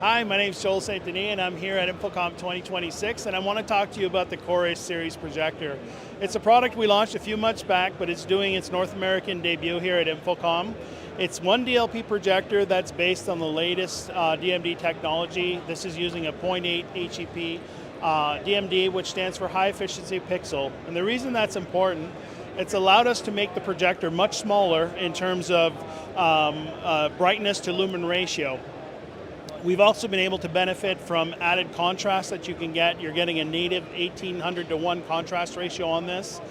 Hi, my name is Joel St. Denis and I'm here at InfoComm 2026 and I want to talk to you about the Korus series projector. It's a product we launched a few months back, but it's doing its North American debut here at InfoComm. It's one DLP projector that's based on the latest DMD technology. This is using a 0.8 HEP DMD, which stands for high efficiency pixel. And the reason that's important, it's allowed us to make the projector much smaller in terms of brightness to lumen ratio. We've also been able to benefit from added contrast that you can get. You're getting a native 1800:1 contrast ratio on this.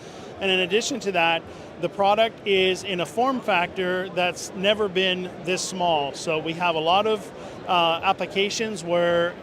And in addition to that, the product is in a form factor that's never been this small. So we have a lot of applications where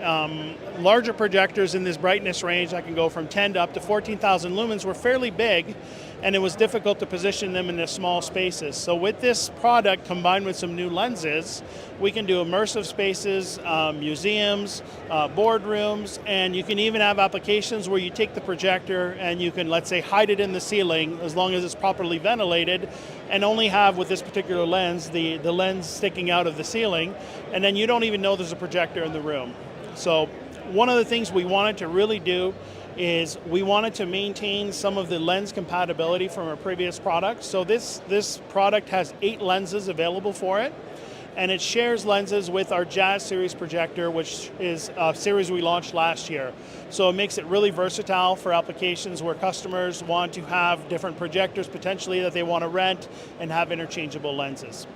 larger projectors in this brightness range that can go from 10 to up to 14,000 lumens were fairly big, and it was difficult to position them in the small spaces. So with this product combined with some new lenses, we can do immersive spaces, museums, boardrooms, and you can even have applications where you take the projector and you can, let's say, hide it in the ceiling as long as it's properly ventilated, and only have, with this particular lens, the lens sticking out of the ceiling, and then you don't even know there's a projector in the room. So one of the things we wanted to really do is we wanted to maintain some of the lens compatibility from our previous product. So this product has 8 lenses available for it, and it shares lenses with our Jazz series projector, which is a series we launched last year. So it makes it really versatile for applications where customers want to have different projectors potentially that they want to rent and have interchangeable lenses.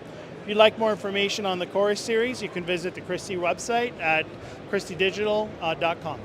If you'd like more information on the Korus series, you can visit the Christie website at christiedigital.com.